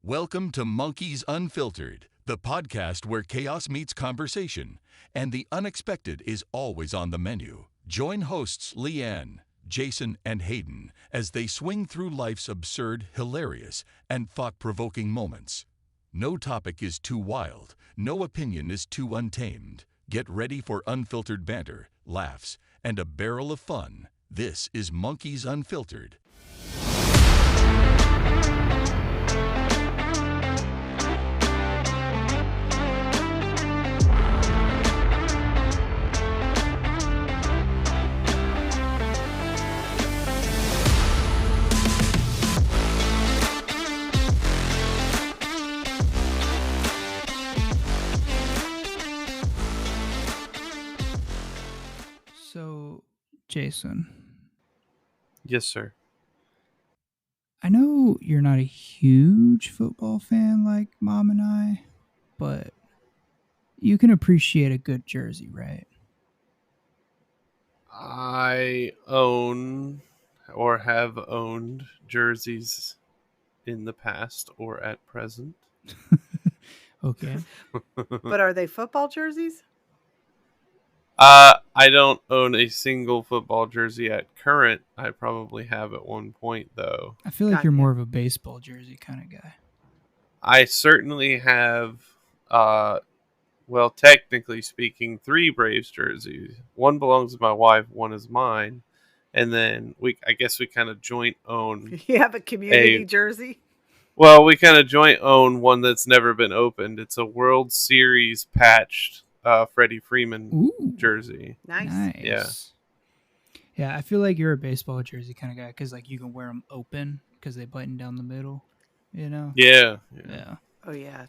Welcome to Monkeys Unfiltered, the podcast where chaos meets conversation and the unexpected is always on the menu. Join hosts Leanne, Jason, and Hayden as they swing through life's absurd, hilarious, and thought-provoking moments. No topic is too wild, no opinion is too untamed. Get ready for unfiltered banter, laughs, and a barrel of fun. This is Monkeys Unfiltered. So, Jason, Yes, sir. I know you're not a huge football fan like Mom and I, but you can appreciate a good jersey, right? I own or have owned jerseys in the past or at present. Okay. But are they football jerseys? I don't own a single football jersey at current. I probably have at one point, though. I feel like Got you're you. more of a baseball jersey kind of guy. I certainly have, well, technically speaking, 3 Braves jerseys. One belongs to my wife, one is mine. And then I guess we kind of joint own. You have a community jersey? Well, we kind of joint own one that's never been opened. It's a World Series patched Freddie Freeman Ooh, jersey. Nice. Yeah. Yeah, I feel like you're a baseball jersey kind of guy because like you can wear them open because they button down the middle, you know? Yeah. Yeah. Oh, yeah.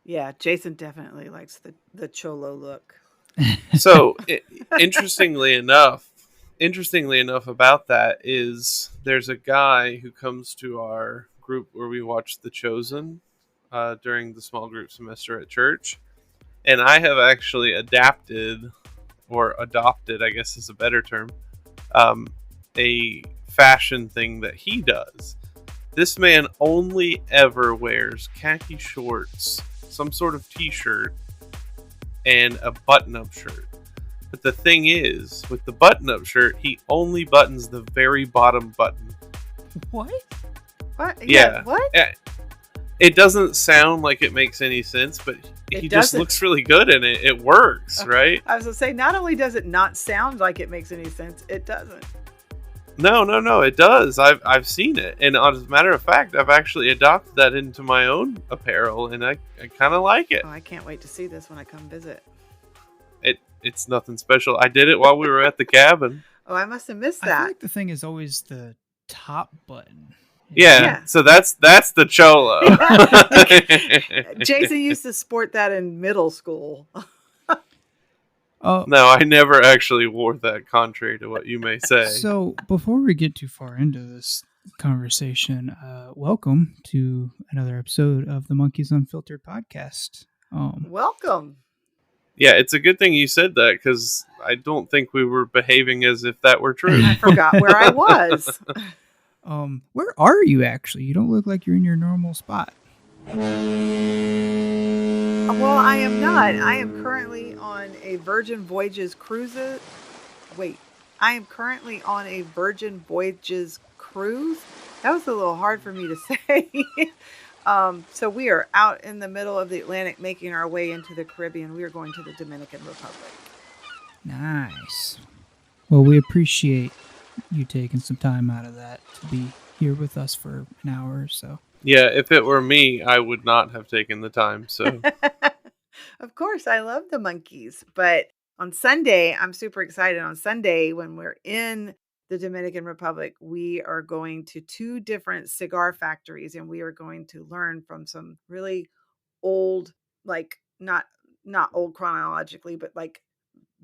Yeah, Jason definitely likes the cholo look. So, interestingly enough about that is there's a guy who comes to our group where we watch The Chosen during the small group semester at church. And I have actually adopted, I guess is a better term, a fashion thing that he does. This man only ever wears khaki shorts, some sort of t-shirt, and a button-up shirt. But the thing is, with the button-up shirt, he only buttons the very bottom button. What? What? Yeah. What? It doesn't sound like it makes any sense, but he just looks really good in it. It works, right? I was going to say, not only does it not sound like it makes any sense, it doesn't. No, it does. I've seen it, and as a matter of fact, I've actually adopted that into my own apparel, and I kind of like it. Oh, I can't wait to see this when I come visit. It's nothing special. I did it while we were at the cabin. Oh, I must have missed I feel that. like the thing is always the top button. Yeah. So that's the cholo. Jason used to sport that in middle school. Oh, No, I never actually wore that, contrary to what you may say. so before we get too far into this conversation, welcome to another episode of the Monkeys Unfiltered podcast. Welcome. Yeah, it's a good thing you said that, because I don't think we were behaving as if that were true. I forgot where I was. Where are you actually? You don't look like you're in your normal spot. Well, I am not. I am currently on a Virgin Voyages cruise. I am currently on a Virgin Voyages cruise. That was a little hard for me to say. So we are out in the middle of the Atlantic making our way into the Caribbean. We are going to the Dominican Republic. Nice. Well, we appreciate you taking some time out of that to be here with us for an hour or so. Yeah, if it were me, I would not have taken the time. So Of course, I love the monkeys. But on Sunday, I'm super excited. On Sunday, when we're in the Dominican Republic, we are going to 2 different cigar factories, and we are going to learn from some really old, like not old chronologically, but like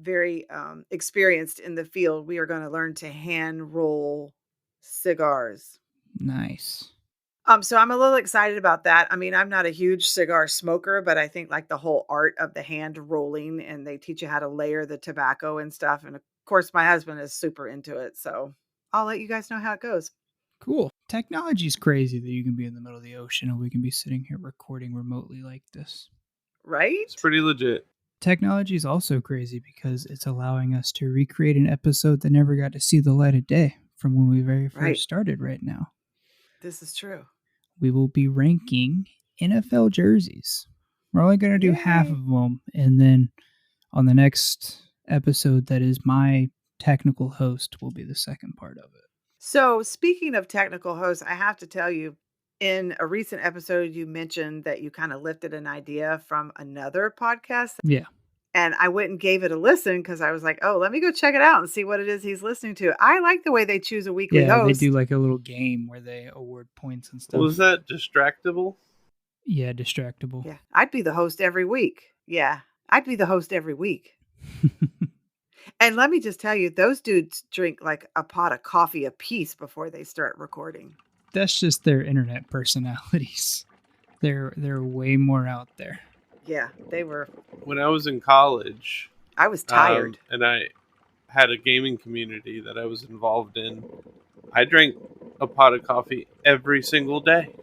very experienced in the field. We are going to learn to hand roll cigars. Nice. So I'm a little excited about that. I mean, I'm not a huge cigar smoker, but I think like the whole art of the hand rolling, and they teach you how to layer the tobacco and stuff. And of course, my husband is super into it. So I'll let you guys know how it goes. Cool. Technology is crazy that you can be in the middle of the ocean and we can be sitting here recording remotely like this. Right? It's pretty legit. Technology is also crazy because it's allowing us to recreate an episode that never got to see the light of day from when we very first Right. started right now. This is true. We will be ranking NFL jerseys. We're only going to do half Yay. of them. And then on the next episode, that is my technical host, will be the second part of it. So, speaking of technical hosts, I have to tell you, in a recent episode, you mentioned that you kind of lifted an idea from another podcast. Yeah. And I went and gave it a listen because I was like, oh, let me go check it out and see what it is he's listening to. I like the way they choose a weekly Yeah, host. they do like a little game where they award points and stuff. Was that Distractable? Yeah, Distractable. Yeah, I'd be the host every week. Yeah, I'd be the host every week. And let me just tell you, those dudes drink like a pot of coffee apiece before they start recording. That's just their internet personalities. They're way more out there. Yeah, they were. When I was in college, I was tired. and I had a gaming community that I was involved in, I drank a pot of coffee every single day.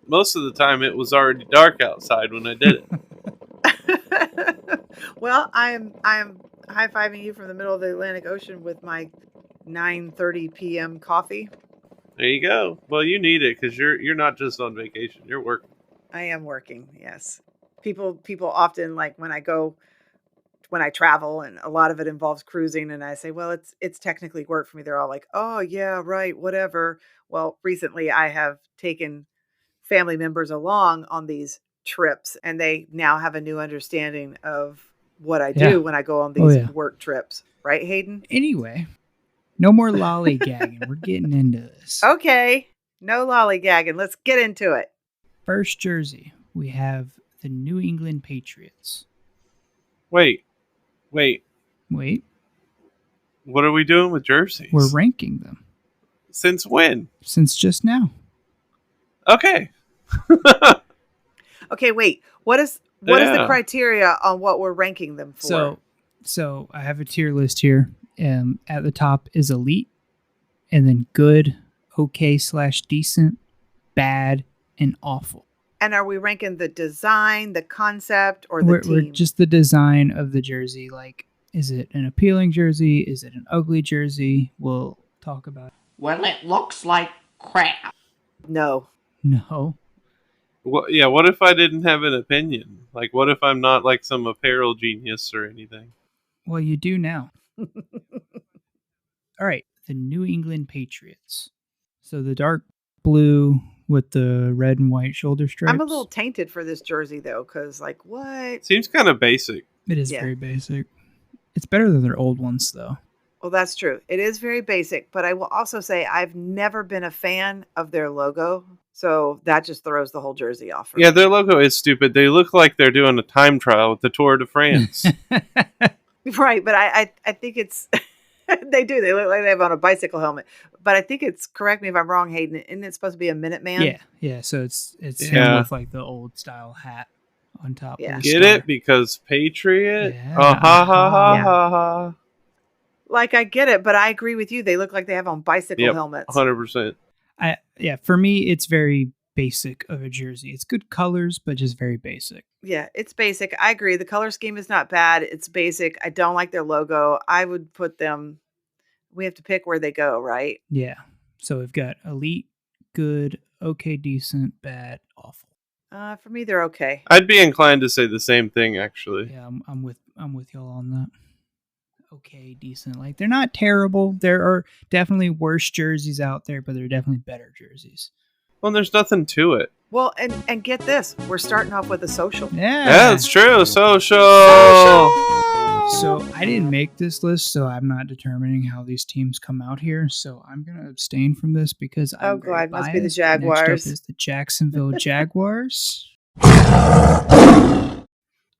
Most of the time, it was already dark outside when I did it. Well, I'm high-fiving you from the middle of the Atlantic Ocean with my 9:30 p.m. coffee. There you go. Well, you need it because you're not just on vacation; you're working. I am working. Yes, people often, like when I travel, and a lot of it involves cruising, and I say, well, it's technically work for me. They're all like, oh yeah, right, whatever. Well, recently I have taken family members along on these trips, and they now have a new understanding of what I do when I go on these work trips. Right, Hayden? Anyway, no more lollygagging. We're getting into this. Okay, no lollygagging. Let's get into it. First jersey, we have the New England Patriots. Wait. Wait. What are we doing with jerseys? We're ranking them. Since when? Since just now. Okay. Okay, wait. What is the criteria on what we're ranking them for? So I have a tier list here. At the top is elite, and then good, okay/decent, bad, and awful. And are we ranking the design, the concept, or the team? We're just the design of the jersey. Like, is it an appealing jersey? Is it an ugly jersey? We'll talk about it. Well, it looks like crap. No. What if I didn't have an opinion? Like, what if I'm not like some apparel genius or anything? Well, you do now. All right, the New England Patriots. So the dark blue with the red and white shoulder stripes. I'm a little tainted for this jersey, though, because, like, what? Seems kind of basic. It is very basic. It's better than their old ones, though. Well, that's true. It is very basic, but I will also say I've never been a fan of their logo, so that just throws the whole jersey off. Yeah, their logo is stupid. They look like they're doing a time trial with the Tour de France. Right, but I think it's... They do. They look like they have on a bicycle helmet. But I think it's, correct me if I'm wrong, Hayden, isn't it supposed to be a Minuteman? Yeah. So it's him with like the old style hat on top. Yeah. Of the Get star. it? Because Patriot? Yeah. Ha. Like, I get it, but I agree with you. They look like they have on bicycle helmets. 100%. For me, it's very basic of a jersey. It's good colors, but just very basic. Yeah, it's basic. I agree. The color scheme is not bad. It's basic. I don't like their logo. I would put them... We have to pick where they go, right? Yeah. So we've got elite, good, okay, decent, bad, awful. For me, they're okay. I'd be inclined to say the same thing, actually. Yeah, I'm with y'all on that. Okay, decent. Like, they're not terrible. There are definitely worse jerseys out there, but there are definitely better jerseys. Well, there's nothing to it. Well, and get this. We're starting off with a social. Yeah, that's true. Social. So I didn't make this list, so I'm not determining how these teams come out here. So I'm going to abstain from this because I'm God, must biased. be the Jaguars. Next up is the Jacksonville Jaguars.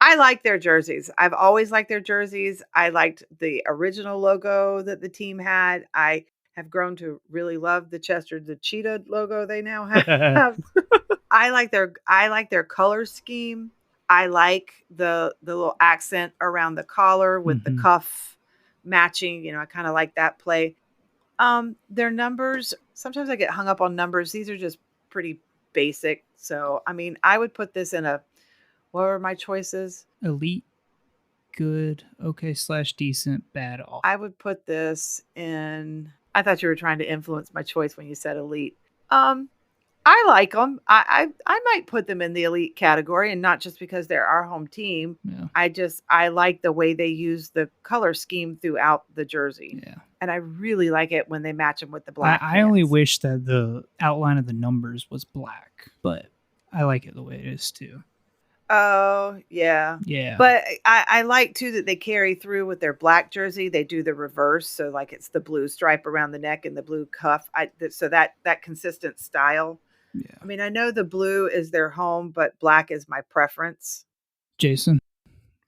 I like their jerseys. I've always liked their jerseys. I liked the original logo that the team had. I have grown to really love the cheetah logo they now have. I like their color scheme. I like the little accent around the collar with the cuff matching. I kind of like that play. Their numbers sometimes I get hung up on numbers. These are just pretty basic. So, I mean, I would put this in a, what were my choices? Elite, good, okay / decent, bad, awful. I would put this in, I thought you were trying to influence my choice when you said elite. I like them. I might put them in the elite category, and not just because they're our home team. Yeah. I like the way they use the color scheme throughout the jersey. Yeah. And I really like it when they match them with the black. I only wish that the outline of the numbers was black, but I like it the way it is too. Oh, yeah. Yeah. But I like too that they carry through with their black jersey. They do the reverse. So like it's the blue stripe around the neck and the blue cuff. So that consistent style. Yeah. I mean, I know the blue is their home, but black is my preference. Jason,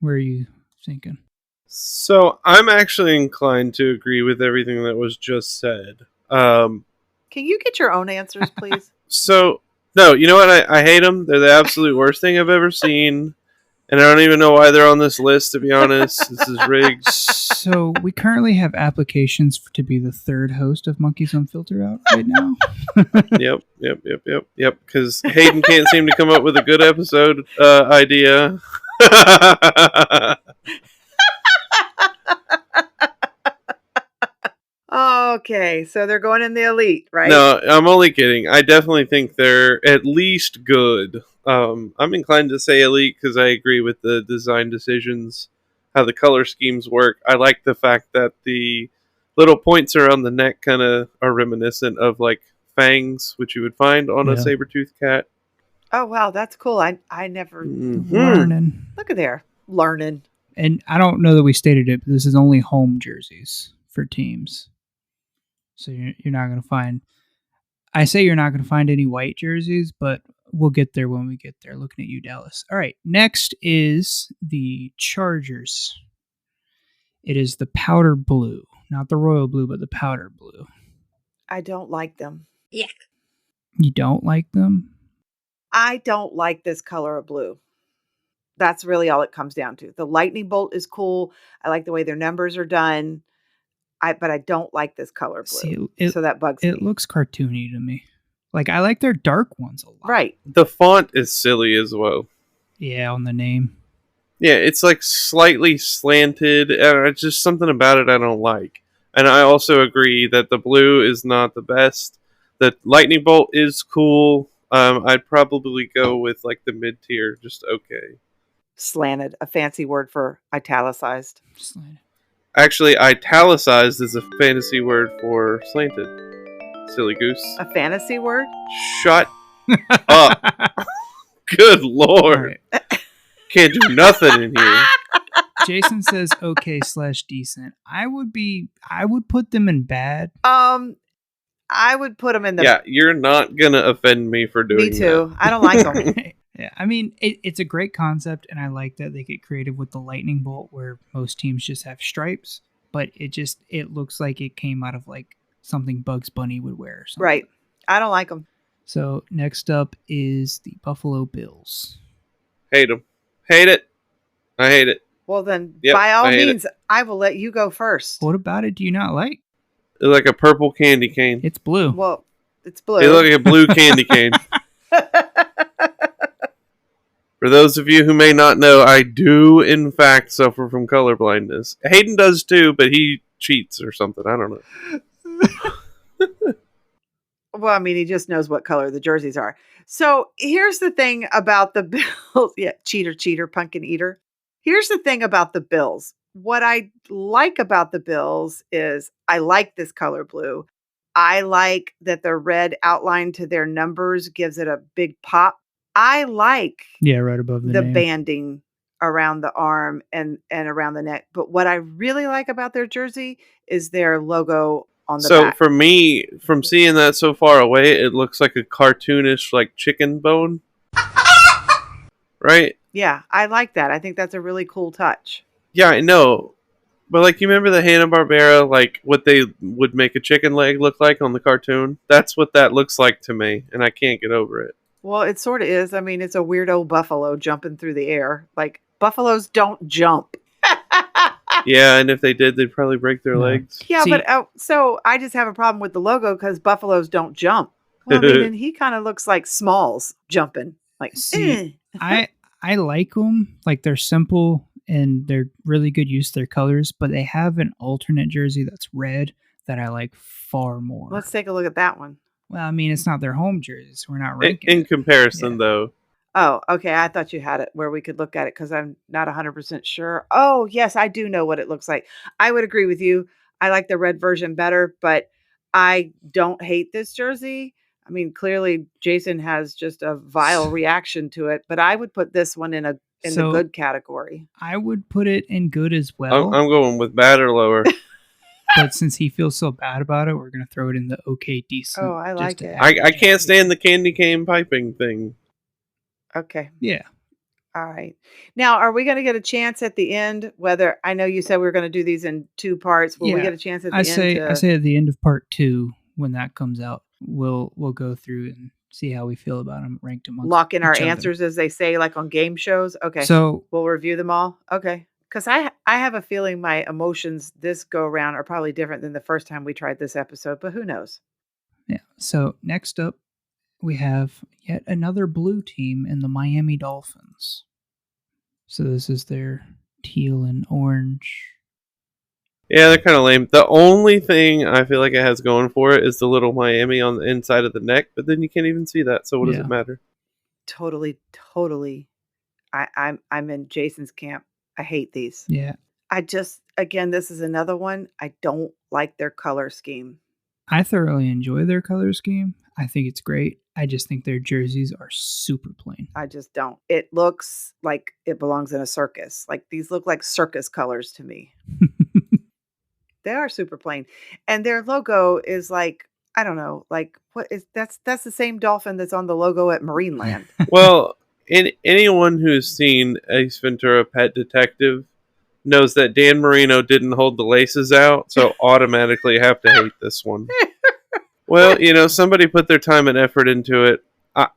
where are you thinking? So I'm actually inclined to agree with everything that was just said. Can you get your own answers, please? So, no, you know what? I hate them. They're the absolute worst thing I've ever seen. And I don't even know why they're on this list, to be honest. This is rigged. So we currently have applications to be the third host of Monkeys Unfiltered out right now. Yep. Because Hayden can't seem to come up with a good episode idea. Okay, so they're going in the elite, right? No, I'm only kidding. I definitely think they're at least good. I'm inclined to say elite because I agree with the design decisions, how the color schemes work. I like the fact that the little points around the neck kind of are reminiscent of like fangs, which you would find on a saber-toothed cat. Oh, wow, that's cool. I never... Learning. Look at there. Learning. And I don't know that we stated it, but this is only home jerseys for teams. So you're not going to find... I say you're not going to find any white jerseys, but we'll get there when we get there. Looking at you, Dallas. All right, next is the Chargers. It is the powder blue. Not the royal blue, but the powder blue. I don't like them. Yeah. You don't like them? I don't like this color of blue. That's really all it comes down to. The lightning bolt is cool. I like the way their numbers are done. But I don't like this color blue. See, so that bugs me. It looks cartoony to me. Like, I like their dark ones a lot. Right. The font is silly as well. Yeah, on the name. Yeah, it's like slightly slanted. It's just something about it I don't like. And I also agree that the blue is not the best. The lightning bolt is cool. I'd probably go with like the mid tier, just okay. Slanted, a fancy word for italicized. Slanted. Actually, italicized is a fantasy word for slanted. Silly goose. A fantasy word? Shut up. Good Lord. Right. Can't do nothing in here. Jason says okay / decent. I would put them in bad. I would put them in the... Yeah, you're not going to offend me for doing that. Me too. I don't like them. Yeah, I mean, it's a great concept, and I like that they get creative with the lightning bolt, where most teams just have stripes, but it looks like it came out of like something Bugs Bunny would wear. Or something. Right. I don't like them. So next up is the Buffalo Bills. Hate them. Hate it. I hate it. Well, then, Yep, by all I hate means, I will let you go first. What about it do you not like? They're like a purple candy cane. It's blue. Well, it's blue. They look like a blue candy cane. For those of you who may not know, I do, in fact, suffer from color blindness. Hayden does too, but he cheats or something. I don't know. Well, I mean, he just knows what color the jerseys are. So here's the thing about the Bills. Yeah, cheater, pumpkin eater. Here's the thing about the Bills. What I like about the Bills is I like this color blue. I like that the red outline to their numbers gives it a big pop. I like right above the name. Banding around the arm and around the neck. But what I really like about their jersey is their logo on the back. So for me, from seeing that so far away, it looks like a cartoonish like chicken bone. Right? Yeah, I like that. I think that's a really cool touch. Yeah, I know. But like, you remember the Hanna-Barbera, like what they would make a chicken leg look like on the cartoon? That's what that looks like to me, and I can't get over it. Well, it sort of is. I mean, it's a weird old buffalo jumping through the air. Like, buffaloes don't jump. Yeah, and if they did, they'd probably break their No. legs. Yeah, See- but so I just have a problem with the logo because buffaloes don't jump. Well, I mean, and he kind of looks like Smalls jumping. Like, See, I like them. Like they're simple and they're really good use of their colors, but they have an alternate jersey that's red that I like far more. let's take a look at that one. Well, I mean, it's not their home jersey, so we're not In, ranking in it. comparison, Yeah. though, Oh, okay. I thought you had it where we could look at it because I'm not 100% sure. Oh, yes, I do know what it looks like. I would agree with you. I like the red version better, but I don't hate this jersey. I mean, clearly Jason has just a vile reaction to it, but I would put this one in the So- good category. I would put it in good as I'm, well, I'm going with bad or lower. but since he feels so bad about it, we're gonna throw it in the okay decent. Oh, I just like to it. add I can't stand the candy cane piping thing. Okay. Yeah. All right. Now, are we going to get a chance at the end? Whether I know you said we were going to do these in 2 parts. Will we Yeah, get a chance at the I end? say at the end of part 2 when that comes out, we'll go through and see how we feel about them, ranked amongst lock in our each other. answers, as they say, like on game shows. Okay. So We'll review them all. Okay. Because I have a feeling my emotions this go around are probably different than the first time we tried this episode, but who knows? yeah. So next up, we have yet another blue team in the Miami Dolphins. So this is their teal and orange. Yeah, they're kind of lame. The only thing I feel like it has going for it is the little Miami on the inside of the neck, but then you can't even see that, so what does Yeah. it matter? Totally. I'm in Jason's camp. I hate these. Yeah. I just, again, this is another one. I don't like their color scheme. I thoroughly enjoy their color scheme. I think it's great. I just think their jerseys are super plain. I just don't. It looks like it belongs in a circus. Like these look like circus colors to me. They are super plain. And their logo is like, I don't know, like what is that's the same dolphin that's on the logo at Marineland. Well, anyone who's seen Ace Ventura: Pet Detective knows that Dan Marino didn't hold the laces out, so automatically have to hate this one. Well, somebody put their time and effort into it.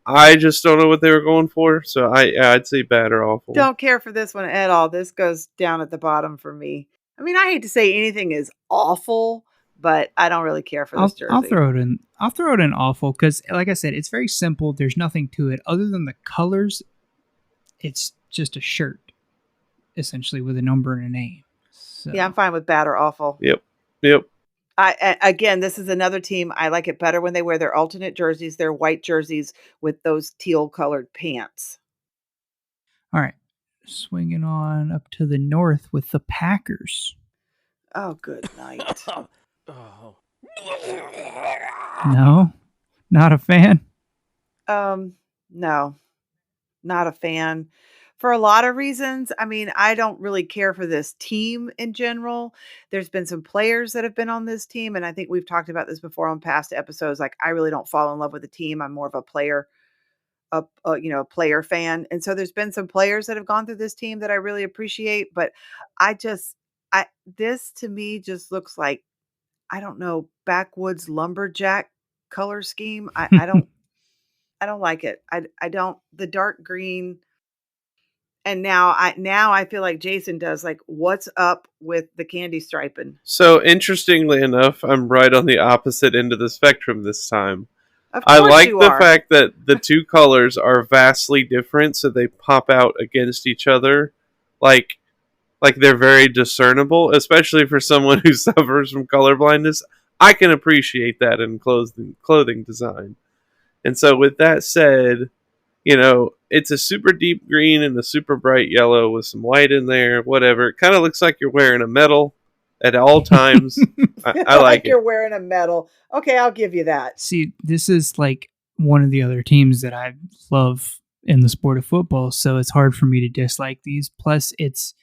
I just don't know what they were going for, so I'd say bad or awful. Don't care for this one at all. This goes down at the bottom for me. I mean, I hate to say anything is awful, but I don't really care for this jersey. I'll throw it in. I'll throw it in awful because, like I said, it's very simple. There's nothing to it other than the colors. It's just a shirt, essentially, with a number and a name. So, Yeah, I'm fine with bad or awful. Yep. Again, this is another team. I like it better when they wear their alternate jerseys, their white jerseys with those teal colored pants. all right. Swinging on up to the north with the Packers. Oh, good night. No, not a fan. No, not a fan for a lot of reasons. I mean, I don't really care for this team in general. There's been some players that have been on this team, and I think we've talked about this before on past episodes. Like, I really don't fall in love with the team. I'm more of a player, a player fan. And so there's been some players that have gone through this team that I really appreciate, but this to me just looks like, I don't know, backwoods lumberjack color scheme. I don't like it. I don't, the dark green. And now I feel like Jason does, like, what's up with the candy striping? So, interestingly enough, I'm right on the opposite end of the spectrum this time. Of I course like you the are. fact that the two colors are vastly different, so they pop out against each other, like they're very discernible, especially for someone who suffers from color blindness. I can appreciate that in clothing design. And so, with that said, it's a super deep green and a super bright yellow with some white in there, whatever. It kind of looks like you're wearing a medal at all times. I like you're it. wearing a medal. Okay, I'll give you that. See, this is like one of the other teams that I love in the sport of football, so it's hard for me to dislike these. Plus, it's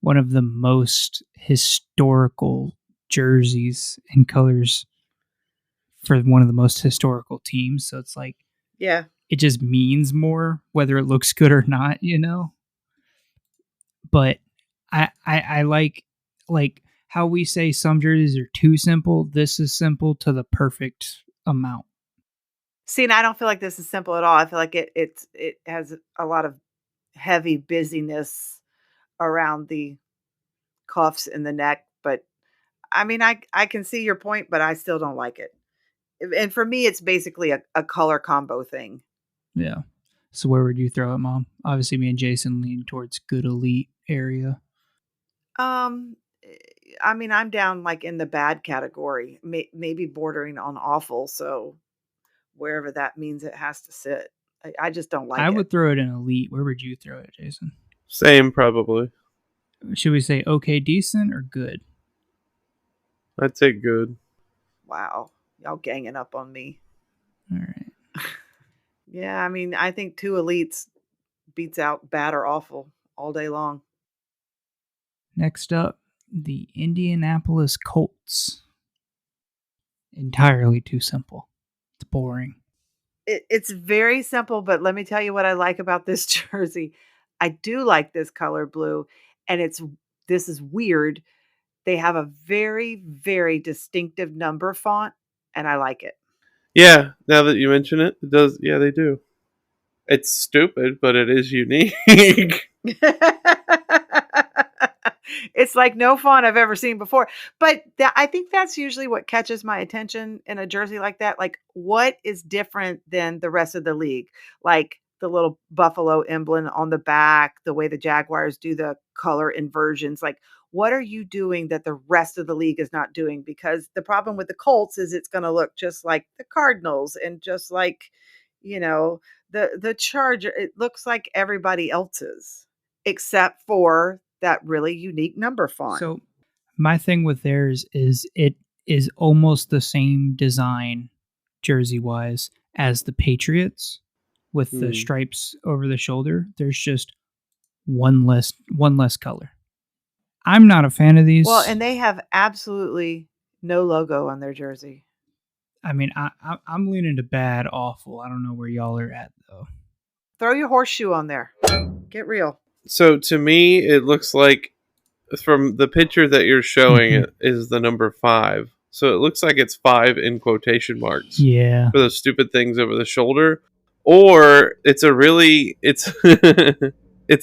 one of the most historical jerseys and colors for one of the most historical teams. So it's like, Yeah. it just means more whether it looks good or not, But I like how we say some jerseys are too simple. This is simple to the perfect amount. See, and I don't feel like this is simple at all. I feel like it has a lot of heavy busyness around the cuffs in the neck, but I mean, I can see your point, but I still don't like it. And for me, it's basically a color combo thing. Yeah. So where would you throw it, Mom? Obviously, me and Jason lean towards good elite area. Um, I mean, I'm down like in the bad category, maybe bordering on awful. So wherever that means it has to sit, I just don't like I it. would throw it in elite. Where would you throw it, Jason? Same, probably. Should we say okay, decent, or good? I'd say good. Wow, y'all ganging up on me. All right. Yeah, I mean, I think 2 elites beats out bad or awful all day long. Next up, the Indianapolis Colts. Entirely too simple. It's boring. It's very simple, but let me tell you what I like about this jersey. I do like this color blue, and this is weird. They have a very, very distinctive number font, and I like it. Yeah, now that you mention it, it does. Yeah, they do. It's stupid, but it is unique. It's like no font I've ever seen before. But I think that's usually what catches my attention in a jersey like that. Like, what is different than the rest of the league? Like the little buffalo emblem on the back, the way the Jaguars do the color inversions. Like, what are you doing that the rest of the league is not doing? Because the problem with the Colts is it's going to look just like the Cardinals and just like, the Charger. It looks like everybody else's except for that really unique number font. So my thing with theirs is it is almost the same design jersey wise as the Patriots with the stripes over the shoulder. There's just one less color. I'm not a fan of these. Well, and they have absolutely no logo on their jersey. I mean, I'm leaning to bad, awful. I don't know where y'all are at though. Throw your horseshoe on there. Get real. So to me, it looks like from the picture that you're showing it is the number 5. So it looks like it's 5 in quotation marks. Yeah. For those stupid things over the shoulder. Or it's a really it's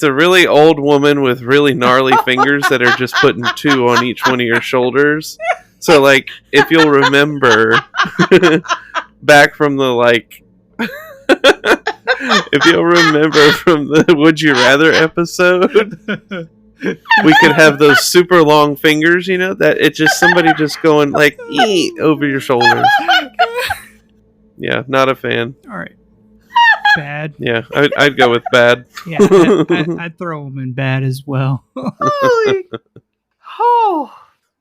a really old woman with really gnarly fingers that are just putting 2 on each one of your shoulders. So like if you'll remember back from the like if you'll remember from the Would You Rather episode, we could have those super long fingers, that it's just somebody just going like over your shoulder. Yeah, not a fan. All right. Bad. Yeah, I'd go with bad. Yeah, I'd throw them in bad as well. Holy. Oh.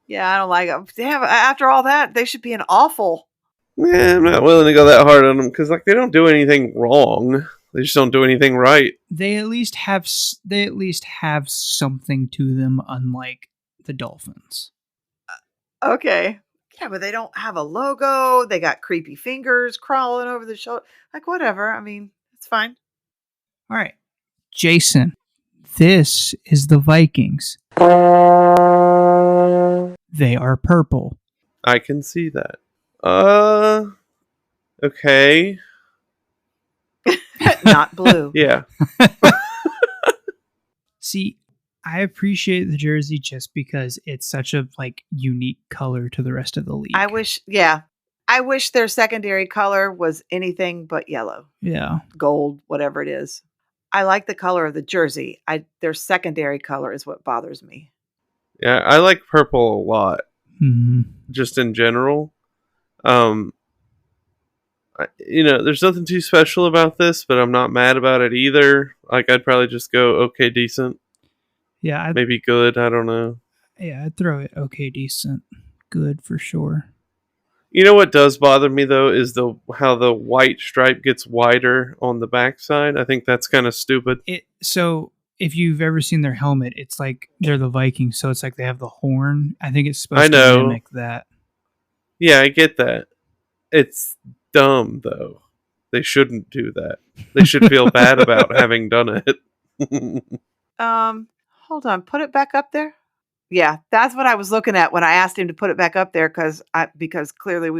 Yeah, I don't like them. Damn, after all that, they should be an awful. Yeah, I'm not willing to go that hard on them because like they don't do anything wrong. They just don't do anything right. They at least have something to them, unlike the Dolphins. Okay. Yeah, but they don't have a logo. They got creepy fingers crawling over the shoulder. Like, whatever. I mean, it's fine. All right. Jason, this is the Vikings. They are purple. I can see that. Okay. Not blue. Yeah. See, I appreciate the jersey just because it's such a unique color to the rest of the league. I wish their secondary color was anything but yellow. Yeah. Gold, whatever it is. I like the color of the jersey. Their secondary color is what bothers me. Yeah, I like purple a lot. Mm-hmm. Just in general. There's nothing too special about this, but I'm not mad about it either. Like, I'd probably just go okay, decent. Yeah. Maybe good, I don't know. Yeah, I'd throw it okay, decent. Good for sure. You know what does bother me, though, is how the white stripe gets wider on the backside. I think that's kind of stupid. So, if you've ever seen their helmet, it's like they're the Vikings, so it's like they have the horn. I think it's supposed to mimic that. Yeah, I get that. It's dumb, though. They shouldn't do that. They should feel bad about having done it. Hold on. Put it back up there. Yeah, that's what I was looking at when I asked him to put it back up there because clearly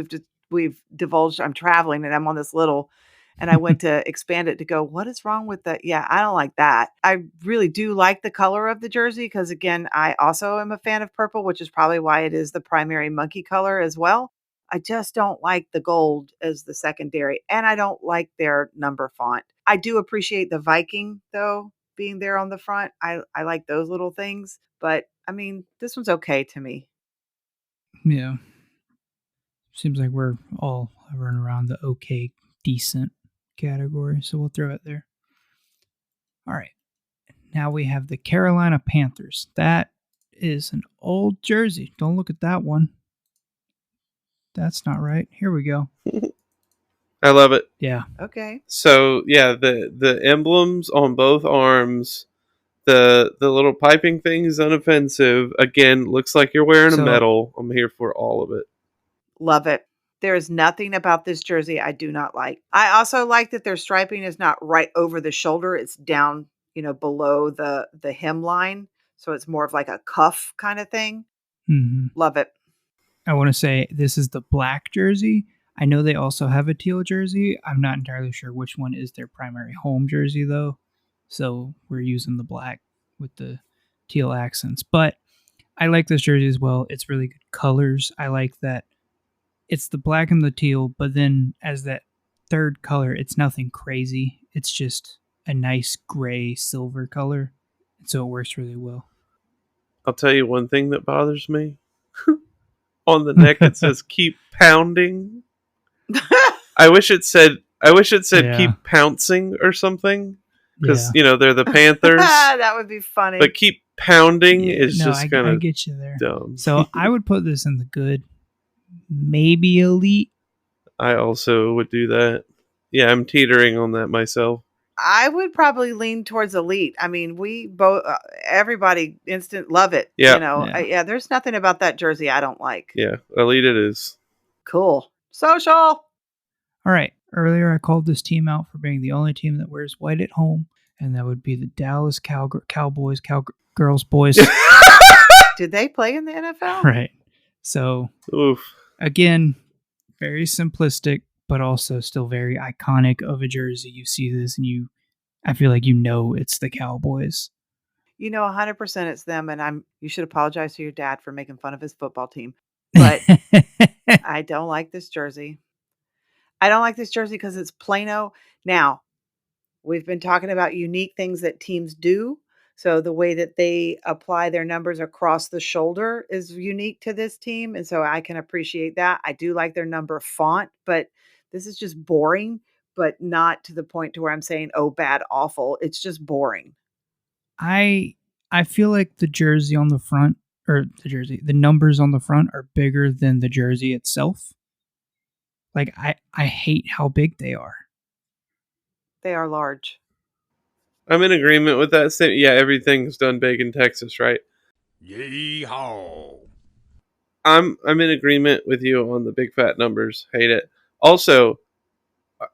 we've divulged I'm traveling and I'm on this little And I went to expand it to go, what is wrong with that? Yeah, I don't like that. I really do like the color of the jersey because, again, I also am a fan of purple, which is probably why it is the primary monkey color as well. I just don't like the gold as the secondary, and I don't like their number font. I do appreciate the Viking, though, being there on the front. I like those little things, but I mean, this one's okay to me. Yeah. Seems like we're all hovering around the okay, decent category, so we'll throw it there. All right. Now we have the Carolina Panthers. That is an old jersey. Don't look at that one. That's not right. Here we go. I love it. Yeah. Okay. So yeah, the emblems on both arms, the little piping thing is unoffensive. Again, looks like you're wearing a medal. I'm here for all of it. Love it. There is nothing about this jersey I do not like. I also like that their striping is not right over the shoulder. It's down, below the hemline. So it's more of like a cuff kind of thing. Mm-hmm. Love it. I want to say this is the black jersey. I know they also have a teal jersey. I'm not entirely sure which one is their primary home jersey, though. So we're using the black with the teal accents. But I like this jersey as well. It's really good colors. I like that it's the black and the teal, but then as that third color, it's nothing crazy. It's just a nice gray silver color. So it works really well. I'll tell you one thing that bothers me. On the neck it says keep pounding. I wish it said keep pouncing or something. Because they're the Panthers. That would be funny. But keep pounding is just kind of I get you there. Dumb. So I would put this in the good, maybe elite. I also would do that. Yeah, I'm teetering on that myself. I would probably lean towards elite. I mean, we both, everybody love it. Yeah. There's nothing about that jersey I don't like. Yeah, elite it is. Cool. Social. All right. Earlier, I called this team out for being the only team that wears white at home, and that would be the Dallas Cowboys, Cowgirls, boys. Did they play in the NFL? Right. So, again, very simplistic, but also still very iconic of a jersey. You see this and I feel like it's the Cowboys. 100% it's them, and you should apologize to your dad for making fun of his football team. But I don't like this jersey. I don't like this jersey because it's Plano. Now, we've been talking about unique things that teams do. So the way that they apply their numbers across the shoulder is unique to this team. And so I can appreciate that. I do like their number font, but this is just boring, but not to the point to where I'm saying, oh, bad, awful. It's just boring. I feel like the jersey on the front, the numbers on the front are bigger than the jersey itself. Like, I hate how big they are. They are large. I'm in agreement with that statement. Yeah, everything's done big in Texas, right? Yeehaw. I'm in agreement with you on the big fat numbers. Hate it. Also,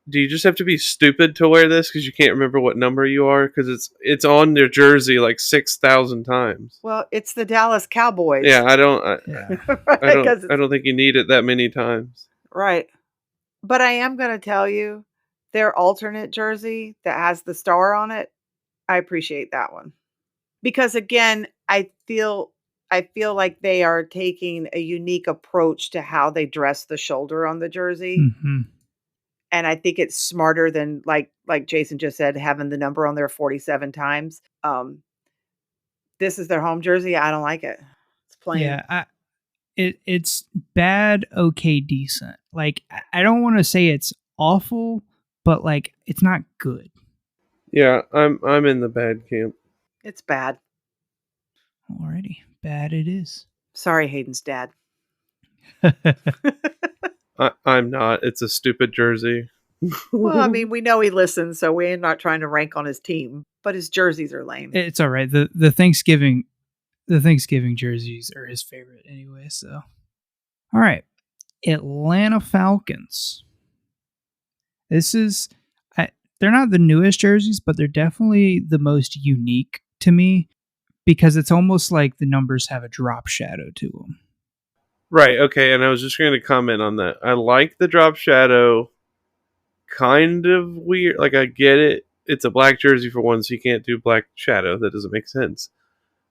do you just have to be stupid to wear this because you can't remember what number you are? Because it's on their jersey like 6,000 times. Well, it's the Dallas Cowboys. Yeah, I don't think you need it that many times. Right. But I am going to tell you, their alternate jersey that has the star on it, I appreciate that one. Because again, I feel like they are taking a unique approach to how they dress the shoulder on the jersey. Mm-hmm. And I think it's smarter than, like Jason just said, having the number on there 47 times. This is their home jersey. I don't like it. It's plain. Yeah, it's bad, okay, decent. Like, I don't want to say it's awful, but like it's not good. Yeah, I'm in the bad camp. It's bad. Alrighty, bad it is. Sorry, Hayden's dad. I'm not. It's a stupid jersey. Well, I mean, we know he listens, so we're not trying to rank on his team, but his jerseys are lame. It's all right. The Thanksgiving jerseys are his favorite anyway. So, all right, Atlanta Falcons. This is they're not the newest jerseys, but they're definitely the most unique to me because it's almost like the numbers have a drop shadow to them. Right, okay, and I was just going to comment on that. I like the drop shadow kind of weird. Like, I get it. It's a black jersey for one, so you can't do black shadow. That doesn't make sense.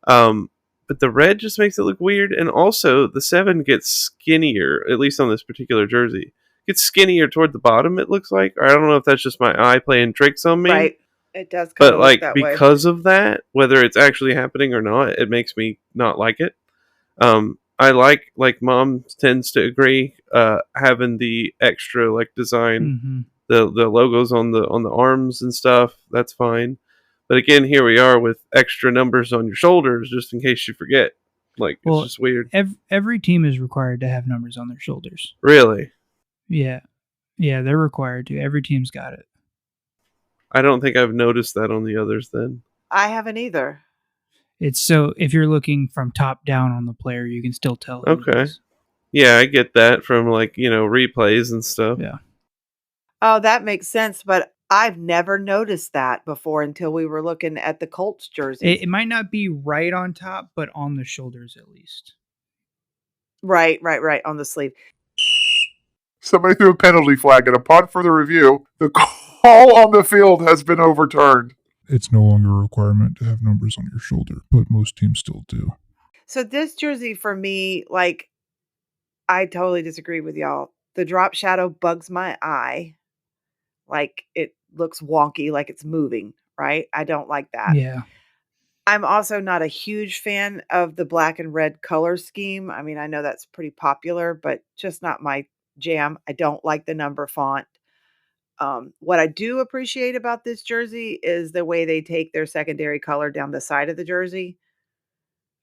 But the red just makes it look weird. And also, the 7 gets skinnier, at least on this particular jersey. Gets skinnier toward the bottom, it looks like. Or I don't know if that's just my eye playing tricks on me. Right. It does kind But, of like, look that way. because of that, whether it's actually happening or not, it makes me not like it. I like Mom tends to agree, having the extra, like, design, the logos on the arms and stuff. That's fine. But again, here we are with extra numbers on your shoulders, just in case you forget. Like, Well, it's just weird. Every team is required to have numbers on their shoulders. Really? Yeah, they're required to. Every team's got it. I don't think I've noticed that on the others then. I haven't either. It's so if you're looking from top down on the player, you can still tell. Who it Okay. is. Yeah, I get that from, like, replays and stuff. Yeah. Oh, that makes sense. But I've never noticed that before until we were looking at the Colts jerseys. It might not be right on top, but on the shoulders at least. Right. On the sleeve. Somebody threw a penalty flag, and upon further review, the call on the field has been overturned. It's no longer a requirement to have numbers on your shoulder, but most teams still do. So this jersey for me, like, I totally disagree with y'all. The drop shadow bugs my eye. Like, it looks wonky, like it's moving, right? I don't like that. Yeah. I'm also not a huge fan of the black and red color scheme. I mean, I know that's pretty popular, but just not my jam. I don't like the number font. What I do appreciate about this jersey is the way they take their secondary color down the side of the jersey.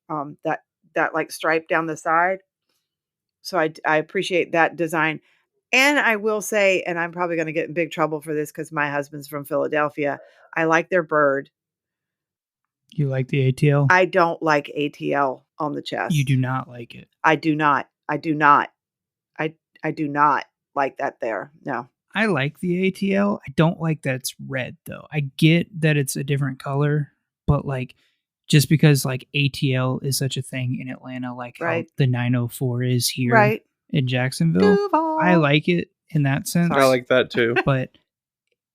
That like stripe down the side. So I appreciate that design. And I will say, and I'm probably going to get in big trouble for this because my husband's from Philadelphia. I like their bird. You like the ATL? I don't like ATL on the chest. You do not like it. I do not. I do not like that there. No. I like the ATL. I don't like that it's red though. I get that it's a different color, but like just because like ATL is such a thing in Atlanta, like Right. how the 904 is here Right. in Jacksonville, Duval. I like it in that sense. I like that too. But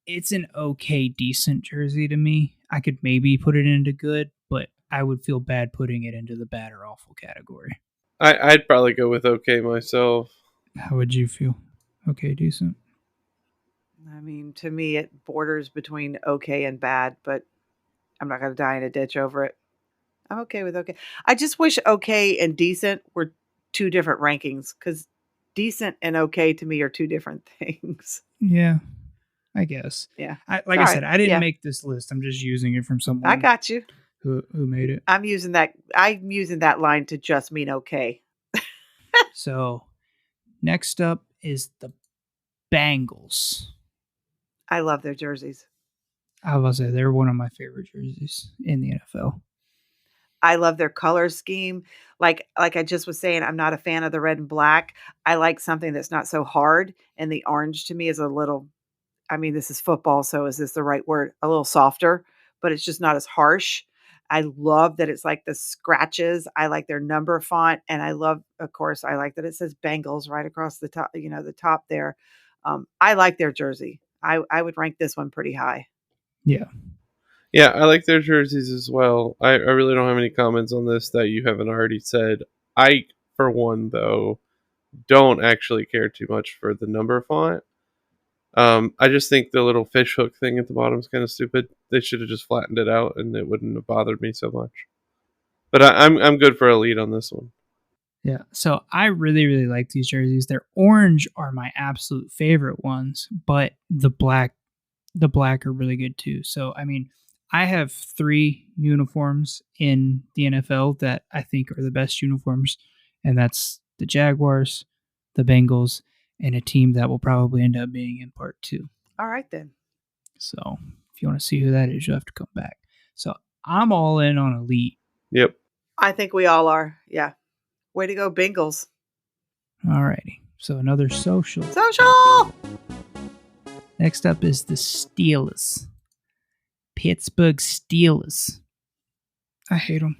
it's an okay, decent jersey to me. I could maybe put it into good, but I would feel bad putting it into the bad or awful category. I'd probably go with okay myself. How would you feel? Okay, decent. I mean, to me, it borders between okay and bad, but I'm not going to die in a ditch over it. I'm okay with okay. I just wish okay and decent were two different rankings because decent and okay to me are two different things. Yeah, I guess. Yeah. I All said, right. I didn't Yeah. make this list. I'm just using it from someone I got you. who made it. I'm using that line to just mean okay. So next up is the Bengals. I love their jerseys. I was say they're one of my favorite jerseys in the NFL. I love their color scheme. Like I just was saying, I'm not a fan of the red and black. I like something that's not so hard. And the orange to me is a little, I mean, this is football, so is this the right word? A little softer, but it's just not as harsh. I love that it's like the scratches. I like their number font. And I love, of course, I like that it says Bengals right across the top, the top there. I like their jersey. I would rank this one pretty high. Yeah. Yeah, I like their jerseys as well. I really don't have any comments on this that you haven't already said. I, for one, though, don't actually care too much for the number font. I just think the little fish hook thing at the bottom is kind of stupid. They should have just flattened it out, and it wouldn't have bothered me so much. But I'm good for a lead on this one. Yeah. So I really, really like these jerseys. Their orange are my absolute favorite ones, but the black are really good too. So, I mean, I have 3 uniforms in the NFL that I think are the best uniforms, and that's the Jaguars, the Bengals, and a team that will probably end up being in part 2. All right, then. So if you want to see who that is, you'll have to come back. So I'm all in on Elite. Yep. I think we all are. Yeah. Way to go, Bengals. Alrighty. So another social. Social! Next up is the Steelers. Pittsburgh Steelers. I hate them.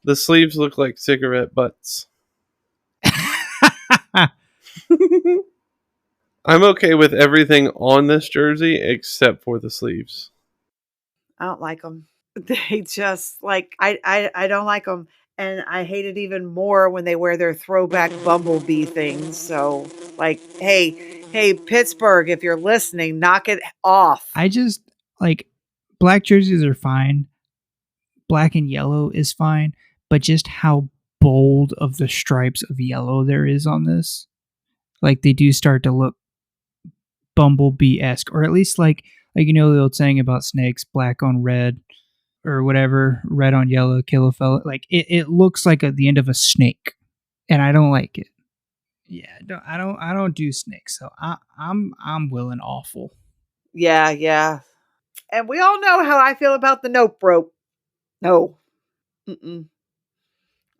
The sleeves look like cigarette butts. I'm okay with everything on this jersey except for the sleeves. I don't like them. They just like I don't like them, and I hate it even more when they wear their throwback bumblebee things. So like, hey Pittsburgh, if you're listening, knock it off. I just like black jerseys are fine. Black and yellow is fine, but just how bold of the stripes of yellow there is on this, like they do start to look bumblebee-esque, or at least like you know the old saying about snakes, black on red or whatever, red on yellow, kill a fella. Like it looks like at the end of a snake, and I don't like it. Yeah, I don't do snakes, so I'm willing awful. Yeah. And we all know how I feel about the nope rope. No. Mm-mm.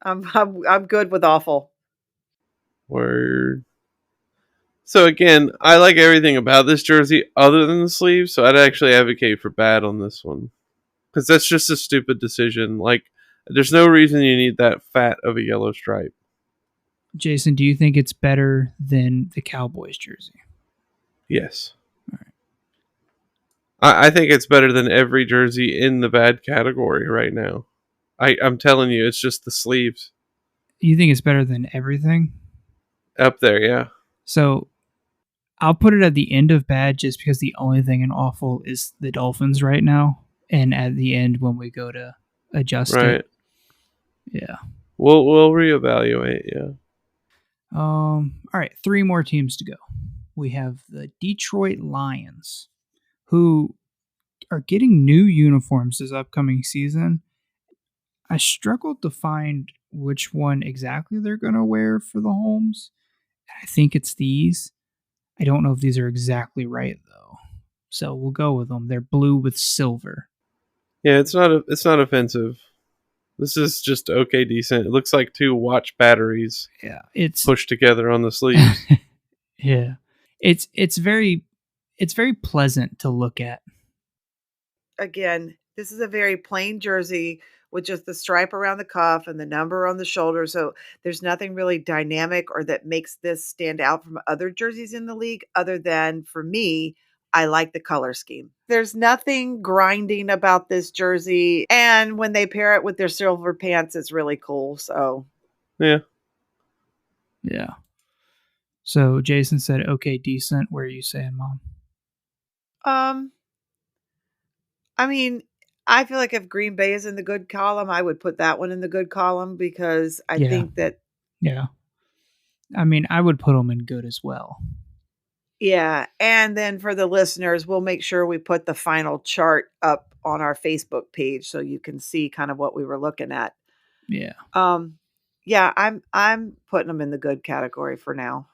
I'm good with awful. Word. So again, I like everything about this jersey other than the sleeves, so I'd actually advocate for bad on this one. Because that's just a stupid decision. Like, there's no reason you need that fat of a yellow stripe. Jason, do you think it's better than the Cowboys jersey? Yes. I think it's better than every jersey in the bad category right now. I'm telling you, it's just the sleeves. You think it's better than everything? Up there, yeah. So I'll put it at the end of bad just because the only thing in awful is the Dolphins right now. And at the end when we go to adjust it. Yeah. We'll reevaluate, yeah. All right, 3 more teams to go. We have the Detroit Lions, who are getting new uniforms this upcoming season. I struggled to find which one exactly they're going to wear for the homes. I think it's these. I don't know if these are exactly right though. So we'll go with them. They're blue with silver. Yeah, it's not offensive. This is just okay decent. It looks like 2 watch batteries. Yeah, it's pushed together on the sleeves. Yeah. It's very pleasant to look at. Again, this is a very plain jersey with just the stripe around the cuff and the number on the shoulder. So there's nothing really dynamic or that makes this stand out from other jerseys in the league, other than for me, I like the color scheme. There's nothing grinding about this jersey. And when they pair it with their silver pants, it's really cool. So Yeah. So Jason said, okay, decent. Where are you saying, Mom? I mean, I feel like if Green Bay is in the good column, I would put that one in the good column because I think that. Yeah. I mean, I would put them in good as well. Yeah. And then for the listeners, we'll make sure we put the final chart up on our Facebook page so you can see kind of what we were looking at. Yeah. Yeah, I'm putting them in the good category for now.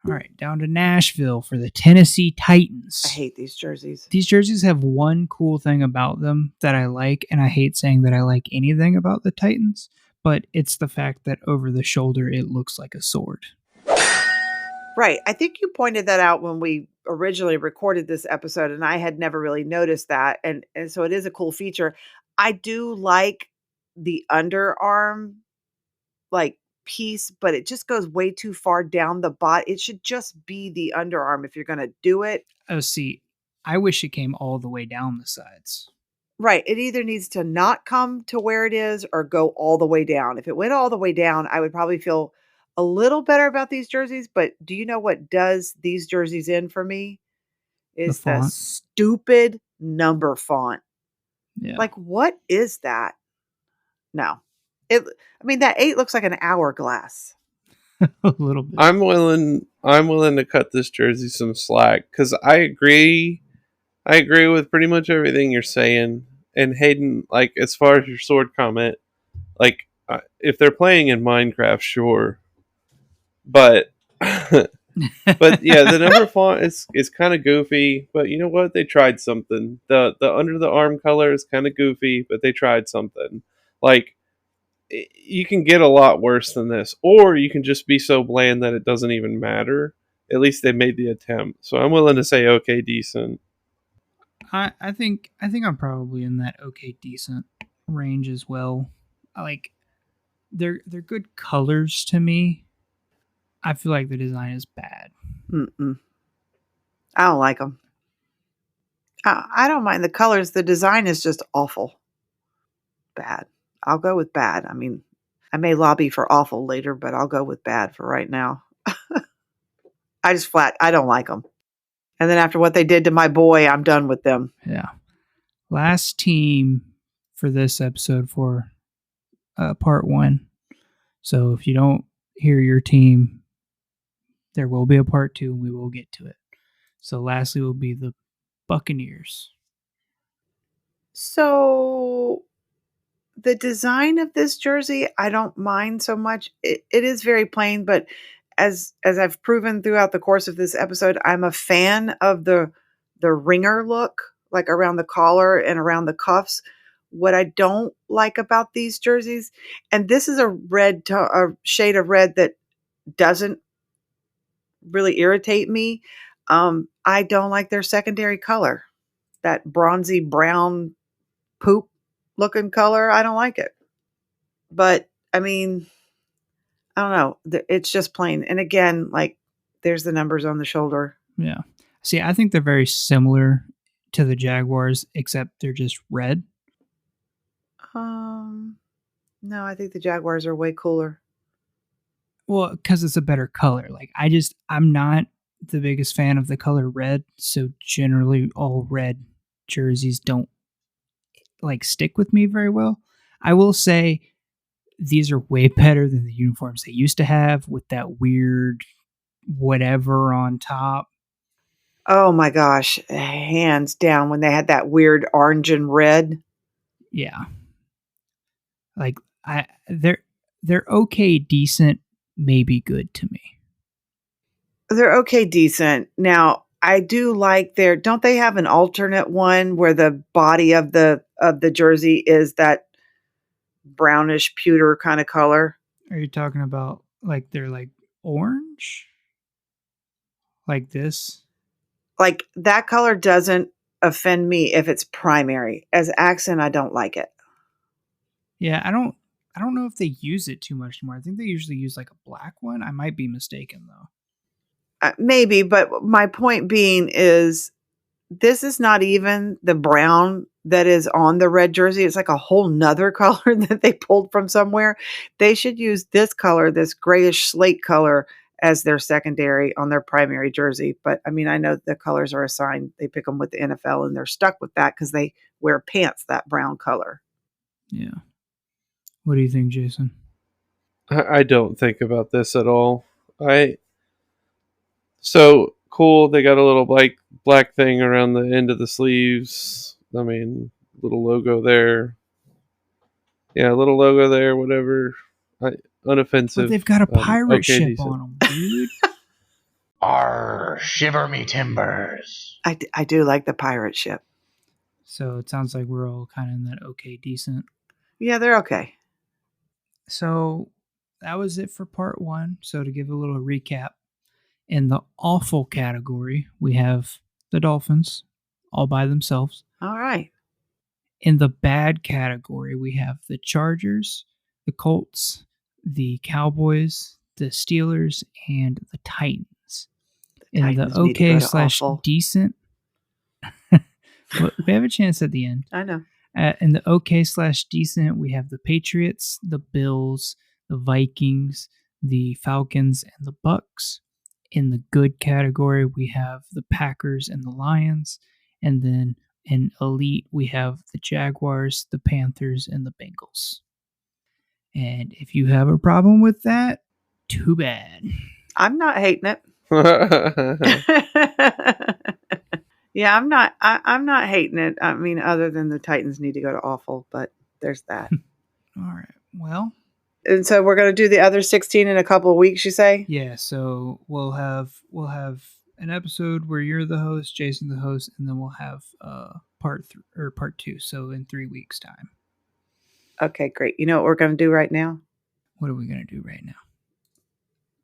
All right, down to Nashville for the Tennessee Titans. I hate these jerseys. These jerseys have one cool thing about them that I like, and I hate saying that I like anything about the Titans, but it's the fact that over the shoulder it looks like a sword. Right. I think you pointed that out when we originally recorded this episode, and I had never really noticed that. And so it is a cool feature. I do like the underarm like piece, but it just goes way too far down the bot. It should just be the underarm if you're going to do it. Oh, see, I wish it came all the way down the sides. Right. It either needs to not come to where it is or go all the way down. If it went all the way down, I would probably feel a little better about these jerseys. But do you know what does these jerseys in for me? Is the stupid number font. Yeah. Like, what is that? No. That 8 looks like an hourglass. A little bit. I'm willing to cut this jersey some slack because I agree with pretty much everything you're saying. And Hayden, like as far as your sword comment, like if they're playing in Minecraft, sure, but but yeah, the number font is kind of goofy. But you know what? They tried something. The under the arm color is kind of goofy, but they tried something. Like you can get a lot worse than this, or you can just be so bland that it doesn't even matter. At least they made the attempt, so I'm willing to say okay, decent. I think I'm probably in that okay, decent range as well. I like they're good colors to me. I feel like the design is bad. Mm-mm. I don't like them. I don't mind the colors. The design is just awful. Bad. I'll go with bad. I mean, I may lobby for awful later, but I'll go with bad for right now. I don't like them. And then after what they did to my boy, I'm done with them. Yeah. Last team for this episode for part 1. So if you don't hear your team, there will be a part 2 and we will get to it. So lastly will be the Buccaneers. So the design of this jersey, I don't mind so much. It is very plain, but as I've proven throughout the course of this episode, I'm a fan of the ringer look, like around the collar and around the cuffs. What I don't like about these jerseys, and this is a shade of red that doesn't really irritate me. I don't like their secondary color, that bronzy brown poop looking color. I don't like it. But I mean, I don't know. It's just plain. And again, like there's the numbers on the shoulder. Yeah. See, I think they're very similar to the Jaguars, except they're just red. No, I think the Jaguars are way cooler. Well, because it's a better color. Like I'm not the biggest fan of the color red, so generally all red jerseys don't like stick with me very well. I will say these are way better than the uniforms they used to have with that weird whatever on top. Oh my gosh, hands down when they had that weird orange and red. Yeah. Like they're okay, decent, maybe good to me. They're okay, decent. Now, I do like don't they have an alternate one where the body of the jersey is that brownish pewter kind of color? Are you talking about like they're like orange? Like this? Like that color doesn't offend me if it's primary. As accent, I don't like it. Yeah, I don't know if they use it too much anymore. I think they usually use like a black one. I might be mistaken though. Maybe, but my point being is this is not even the brown that is on the red jersey. It's like a whole nother color that they pulled from somewhere. They should use this color, this grayish slate color, as their secondary on their primary jersey. But I mean, I know the colors are assigned. They pick them with the NFL and they're stuck with that because they wear pants that brown color. Yeah. What do you think, Jason? I don't think about this at all. So cool. They got a little black thing around the end of the sleeves. I mean, little logo there. Yeah, little logo there. Whatever. Unoffensive. But they've got a pirate okay, ship decent. on them, dude. Arr, shiver me timbers. I do like the pirate ship. So it sounds like we're all kind of in that okay, decent. Yeah, they're okay. So that was it for part 1. So to give a little recap, in the awful category, we have the Dolphins all by themselves. All right. In the bad category, we have the Chargers, the Colts, the Cowboys, the Steelers, and the Titans. In the okay/decent, we have a chance at the end. I know. In the okay/decent, we have the Patriots, the Bills, the Vikings, the Falcons, and the Bucks. In the good category, we have the Packers and the Lions. And then in elite, we have the Jaguars, the Panthers, and the Bengals. And if you have a problem with that, too bad. I'm not hating it. Yeah, I'm not hating it. I mean, other than the Titans need to go to awful, but there's that. All right. Well. And so we're going to do the other 16 in a couple of weeks, you say? Yeah. So we'll have an episode where you're the host, Jason the host, and then we'll have part 2. So in 3 weeks' time. Okay, great. You know what we're going to do right now? What are we going to do right now?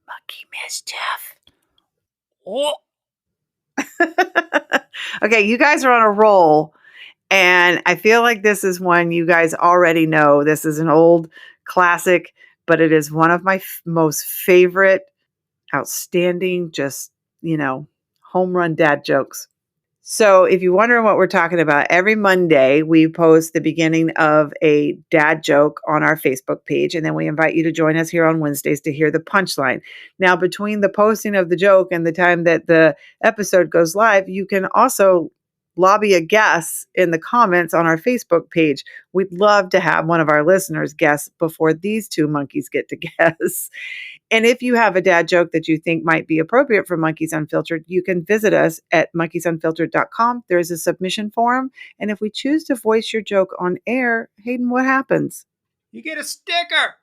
Monkey mischief. Oh. Okay, you guys are on a roll, and I feel like this is one you guys already know. This is an old classic, but it is one of my most favorite outstanding, just, home run dad jokes. So if you're wondering what we're talking about, every Monday we post the beginning of a dad joke on our Facebook page, and then we invite you to join us here on Wednesdays to hear the punchline. Now, between the posting of the joke and the time that the episode goes live, you can also lobby a guest in the comments on our Facebook page. We'd love to have one of our listeners guess before these two monkeys get to guess. And if you have a dad joke that you think might be appropriate for Monkeys Unfiltered, you can visit us at monkeysunfiltered.com. There is a submission form. And if we choose to voice your joke on air, Hayden, what happens? You get a sticker.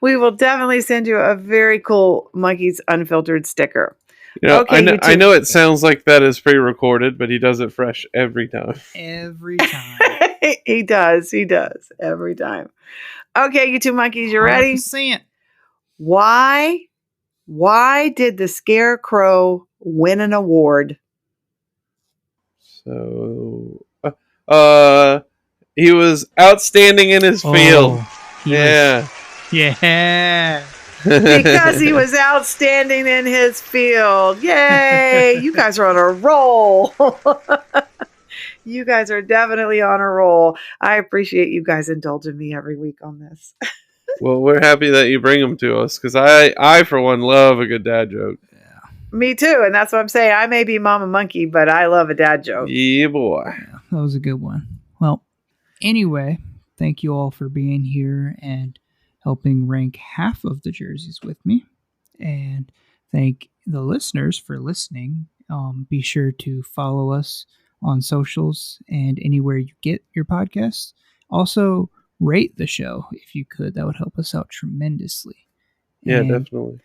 We will definitely send you a very cool Monkeys Unfiltered sticker. Okay, I know it sounds like that is pre-recorded, but he does it fresh every time. Every time. He does every time. Okay, you two monkeys, you ready? 100%. Why did the Scarecrow win an award? So, he was outstanding in his field. Yeah. Because he was outstanding in his field. Yay! You guys are on a roll. You guys are definitely on a roll. I appreciate you guys indulging me every week on this. Well, we're happy that you bring them to us because I, for one, love a good dad joke. Yeah. Me too, and that's what I'm saying. I may be Momma Monkey, but I love a dad joke. Yeah, boy. Yeah, that was a good one. Well, anyway, thank you all for being here and helping rank half of the jerseys with me. And thank the listeners for listening. Be sure to follow us on socials and anywhere you get your podcasts. Also, rate the show if you could. That would help us out tremendously. Yeah, And definitely.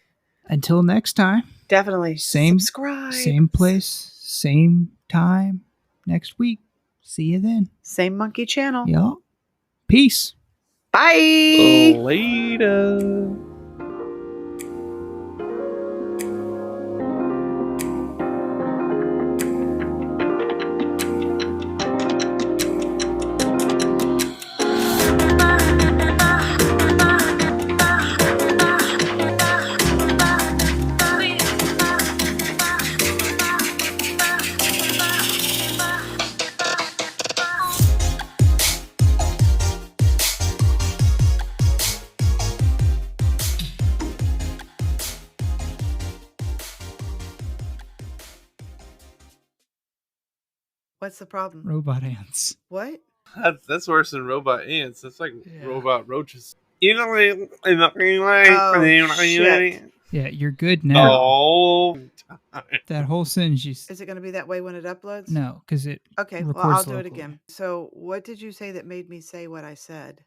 until next time. Definitely. Subscribe. Same place, same time next week. See you then. Same monkey channel. Y'all. Peace. Bye. Later. What's the problem? Robot ants. What? That's worse than robot ants. That's like robot roaches. Oh, shit. Yeah, you're good now. Oh. That whole sentence you... Is it going to be that way when it uploads? No, because it Okay, well, records I'll do it locally. again. So what did you say that made me say what I said?